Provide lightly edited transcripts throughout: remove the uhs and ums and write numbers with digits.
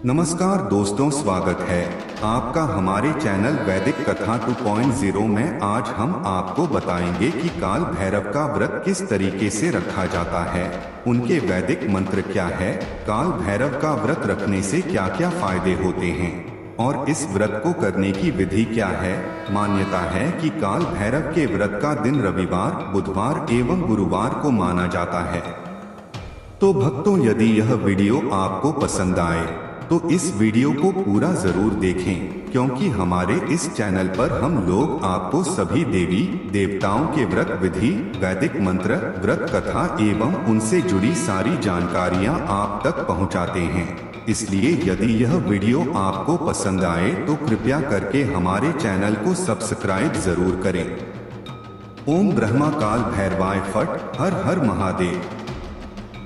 नमस्कार दोस्तों, स्वागत है आपका हमारे चैनल वैदिक कथा 2.0 में। आज हम आपको बताएंगे कि काल भैरव का व्रत किस तरीके से रखा जाता है, उनके वैदिक मंत्र क्या है, काल भैरव का व्रत रखने से क्या क्या फायदे होते हैं और इस व्रत को करने की विधि क्या है। मान्यता है कि काल भैरव के व्रत का दिन रविवार, बुधवार एवं गुरुवार को माना जाता है। तो भक्तों, यदि यह वीडियो आपको पसंद आए तो इस वीडियो को पूरा जरूर देखें, क्योंकि हमारे इस चैनल पर हम लोग आपको सभी देवी देवताओं के व्रत विधि, वैदिक मंत्र, व्रत कथा एवं उनसे जुड़ी सारी जानकारियां आप तक पहुंचाते हैं। इसलिए यदि यह वीडियो आपको पसंद आए तो कृपया करके हमारे चैनल को सब्सक्राइब जरूर करें। ओम ब्रह्मा काल भैरवाय फट, हर हर महादेव।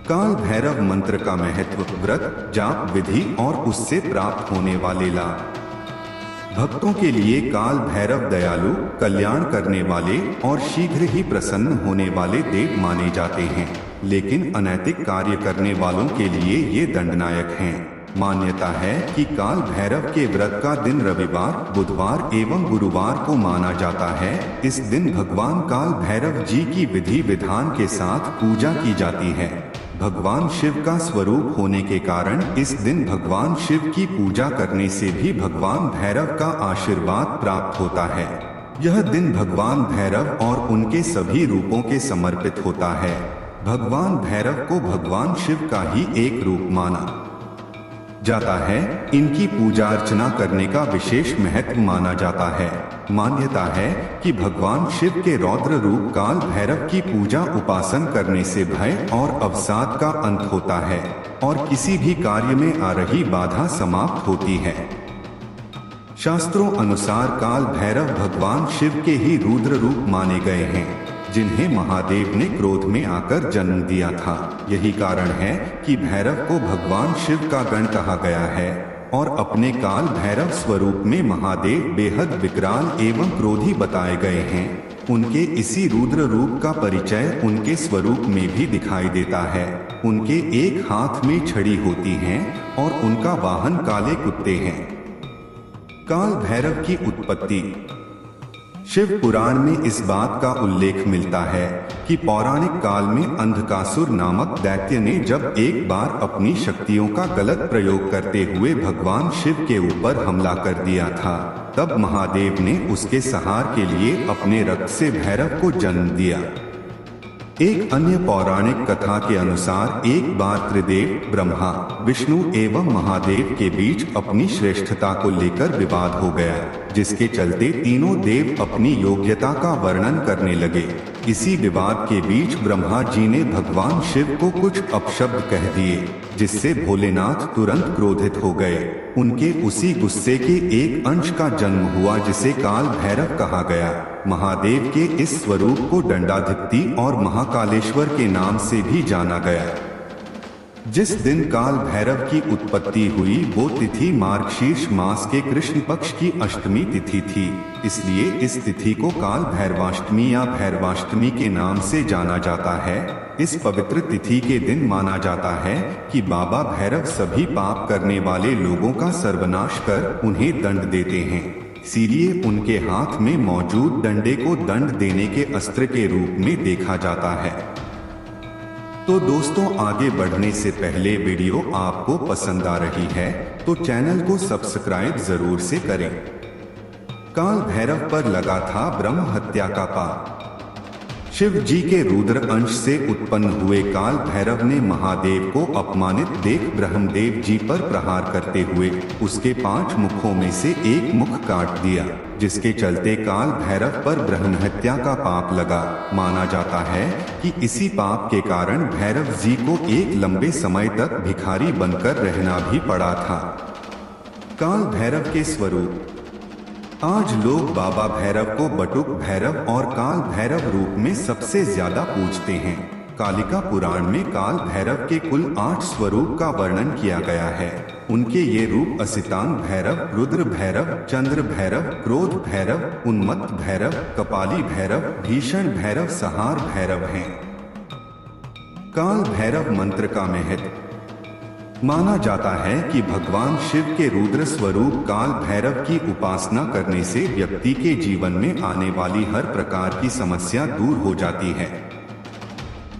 काल भैरव मंत्र का महत्व, व्रत, जाप विधि और उससे प्राप्त होने वाले लाभ। भक्तों के लिए काल भैरव दयालु, कल्याण करने वाले और शीघ्र ही प्रसन्न होने वाले देव माने जाते हैं, लेकिन अनैतिक कार्य करने वालों के लिए ये दंडनायक हैं। मान्यता है कि काल भैरव के व्रत का दिन रविवार, बुधवार एवं गुरुवार को माना जाता है। इस दिन भगवान काल भैरव जी की विधि विधान के साथ पूजा की जाती है। भगवान शिव का स्वरूप होने के कारण इस दिन भगवान शिव की पूजा करने से भी भगवान भैरव का आशीर्वाद प्राप्त होता है। यह दिन भगवान भैरव और उनके सभी रूपों के समर्पित होता है। भगवान भैरव को भगवान शिव का ही एक रूप माना जाता है। इनकी पूजा अर्चना करने का विशेष महत्व माना जाता है। मान्यता है कि भगवान शिव के रौद्र रूप काल भैरव की पूजा उपासन करने से भय और अवसाद का अंत होता है और किसी भी कार्य में आ रही बाधा समाप्त होती है। शास्त्रों अनुसार काल भैरव भगवान शिव के ही रुद्र रूप माने गए हैं, जिन्हें महादेव ने क्रोध में आकर जन्म दिया था। यही कारण है कि भैरव को भगवान शिव का गण कहा गया है और अपने काल भैरव स्वरूप में महादेव बेहद विकराल एवं क्रोधी बताए गए हैं। उनके इसी रुद्र रूप का परिचय उनके स्वरूप में भी दिखाई देता है। उनके एक हाथ में छड़ी होती है और उनका वाहन काले कुत्ते हैं। काल भैरव की उत्पत्ति। शिव पुराण में इस बात का उल्लेख मिलता है कि पौराणिक काल में अंधकासुर नामक दैत्य ने जब एक बार अपनी शक्तियों का गलत प्रयोग करते हुए भगवान शिव के ऊपर हमला कर दिया था, तब महादेव ने उसके संहार के लिए अपने रक्त से भैरव को जन्म दिया। एक अन्य पौराणिक कथा के अनुसार एक बार त्रिदेव ब्रह्मा, विष्णु एवं महादेव के बीच अपनी श्रेष्ठता को लेकर विवाद हो गया, जिसके चलते तीनों देव अपनी योग्यता का वर्णन करने लगे। इसी विवाद के बीच ब्रह्मा जी ने भगवान शिव को कुछ अपशब्द कह दिए, जिससे भोलेनाथ तुरंत क्रोधित हो गए। उनके उसी गुस्से के एक अंश का जन्म हुआ जिसे काल भैरव कहा गया। महादेव के इस स्वरूप को दंडाधिपति और महाकालेश्वर के नाम से भी जाना गया। जिस दिन काल भैरव की उत्पत्ति हुई वो तिथि मार्गशीर्ष मास के कृष्ण पक्ष की अष्टमी तिथि थी, इसलिए इस तिथि को काल भैरवाष्टमी या भैरवाष्टमी के नाम से जाना जाता है। इस पवित्र तिथि के दिन माना जाता है कि बाबा भैरव सभी पाप करने वाले लोगों का सर्वनाश कर उन्हें दंड देते हैं, इसीलिए उनके हाथ में मौजूद डंडे को दंड देने के अस्त्र के रूप में देखा जाता है। तो दोस्तों, आगे बढ़ने से पहले वीडियो आपको पसंद आ रही है तो चैनल को सब्सक्राइब जरूर से करें। काल भैरव पर लगा था ब्रह्म हत्या का पाप। शिव जी के रुद्र अंश से उत्पन्न हुए काल भैरव ने महादेव को अपमानित देख ब्रह्मदेव जी पर प्रहार करते हुए उसके 5 मुखों में से एक मुख काट दिया, जिसके चलते काल भैरव पर ब्रह्म हत्या का पाप लगा। माना जाता है कि इसी पाप के कारण भैरव जी को एक लंबे समय तक भिखारी बनकर रहना भी पड़ा था। काल भैरव के स्वरूप। आज लोग बाबा भैरव को बटुक भैरव और काल भैरव रूप में सबसे ज्यादा पूजते हैं। कालिका पुराण में काल भैरव के कुल 8 स्वरूप का वर्णन किया गया है। उनके ये रूप असितांग भैरव, रुद्र भैरव, चंद्र भैरव, क्रोध भैरव, उन्मत्त भैरव, कपाली भैरव, भीषण भैरव, संहार भैरव हैं। काल भैरव मंत्र का महत्व। माना जाता है कि भगवान शिव के रुद्र स्वरूप काल भैरव की उपासना करने से व्यक्ति के जीवन में आने वाली हर प्रकार की समस्या दूर हो जाती है।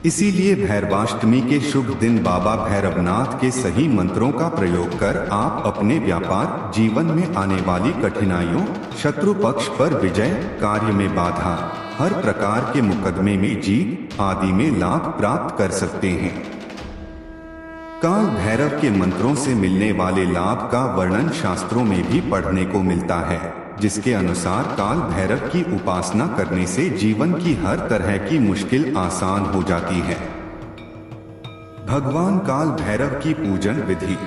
इसीलिए भैरवाष्टमी के शुभ दिन बाबा भैरवनाथ के सही मंत्रों का प्रयोग कर आप अपने व्यापार, जीवन में आने वाली कठिनाइयों, शत्रु पक्ष पर विजय, कार्य में बाधा, हर प्रकार के मुकदमे में जीत आदि में लाभ प्राप्त कर सकते हैं। काल भैरव के मंत्रों से मिलने वाले लाभ का वर्णन शास्त्रों में भी पढ़ने को मिलता है, जिसके अनुसार काल भैरव की उपासना करने से जीवन की हर तरह की मुश्किल आसान हो जाती है। भगवान काल भैरव की पूजन विधि।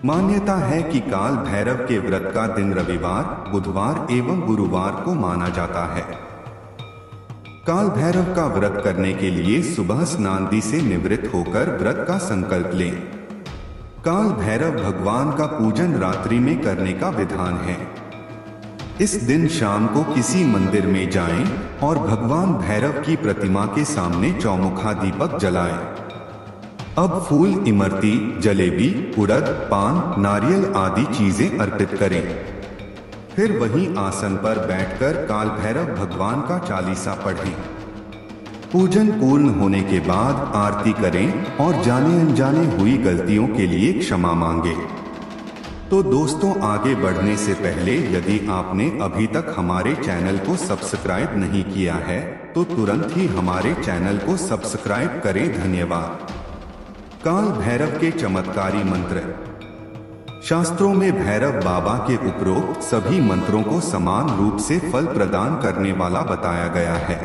मान्यता है कि काल भैरव के व्रत का दिन रविवार, बुधवार एवं गुरुवार को माना जाता है। काल भैरव का व्रत करने के लिए सुबह स्नानादि से निवृत्त होकर व्रत का संकल्प लें। काल भैरव भगवान का पूजन रात्रि में करने का विधान है। इस दिन शाम को किसी मंदिर में जाएं और भगवान भैरव की प्रतिमा के सामने चौमुखा दीपक जलाएं। अब फूल, इमरती, जलेबी, उड़द, पान, नारियल आदि चीजें अर्पित करें। फिर वहीं आसन पर बैठकर काल भैरव भगवान का चालीसा पढ़ें। पूजन पूर्ण होने के बाद आरती करें और जाने अनजाने हुई गलतियों के लिए क्षमा मांगे। तो दोस्तों, आगे बढ़ने से पहले यदि आपने अभी तक हमारे चैनल को सब्सक्राइब नहीं किया है तो तुरंत ही हमारे चैनल को सब्सक्राइब करें। धन्यवाद। काल भैरव के चमत्कारी मंत्र। शास्त्रों में भैरव बाबा के उपरोक्त सभी मंत्रों को समान रूप से फल प्रदान करने वाला बताया गया है।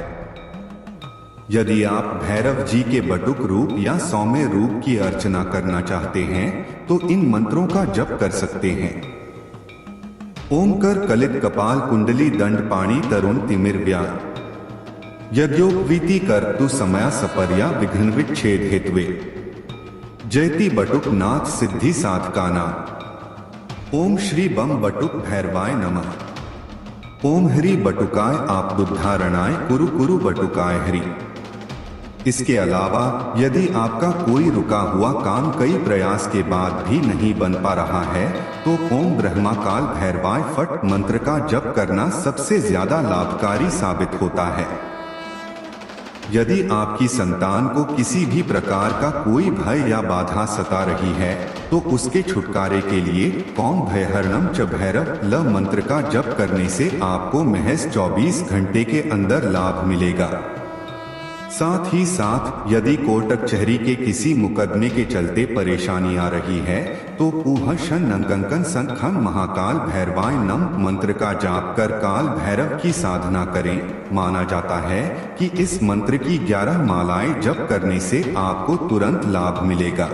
यदि आप भैरव जी के बटुक रूप या सौम्य रूप की अर्चना करना चाहते हैं तो इन मंत्रों का जप कर सकते हैं। ओम कर कलित कपाल कुंडली दंड पाणी तरुण तिमिर व्याल यज्ञोपवीति कर तु समया सपर्या विघ्न विच्छेद हेतुवे जयति बटुक नाथ सिद्धि साधकाना। ओम श्री बम बटुक भैरवाय नमः। ओम हरि बटुकाय आपदुद्धारणाय कुरु कुरु बटुकाय हरि। इसके अलावा यदि आपका कोई रुका हुआ काम कई प्रयास के बाद भी नहीं बन पा रहा है तो ओम ब्रह्मा काल भैरवाय फट मंत्र का जप करना सबसे ज्यादा लाभकारी साबित होता है। यदि आपकी संतान को किसी भी प्रकार का कोई भय या बाधा सता रही है तो उसके छुटकारे के लिए कौम भयहरणम च भैरव ल मंत्र का जप करने से आपको महज 24 घंटे के अंदर लाभ मिलेगा। साथ ही साथ यदि कोर्ट कचहरी के किसी मुकदमे के चलते परेशानी आ रही है तो पूह शन नंकंकन संखम महाकाल भैरवाय नम मंत्र का जाप कर काल भैरव की साधना करें। माना जाता है कि इस मंत्र की 11 मालाएं जप करने से आपको तुरंत लाभ मिलेगा।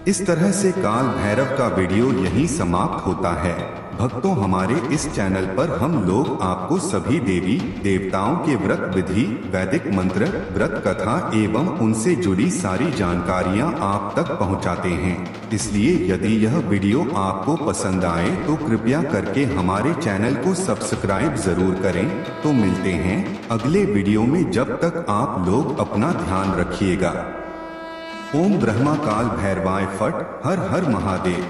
इस तरह से काल भैरव का वीडियो यहीं समाप्त होता है। भक्तों, हमारे इस चैनल पर हम लोग आपको सभी देवी देवताओं के व्रत विधि, वैदिक मंत्र, व्रत कथा एवं उनसे जुड़ी सारी जानकारियां आप तक पहुंचाते हैं। इसलिए यदि यह वीडियो आपको पसंद आए तो कृपया करके हमारे चैनल को सब्सक्राइब जरूर करें। तो मिलते हैं अगले वीडियो में, जब तक आप लोग अपना ध्यान रखिएगा। ओम ब्रह्मा काल भैरवाय फट। हर हर महादेव।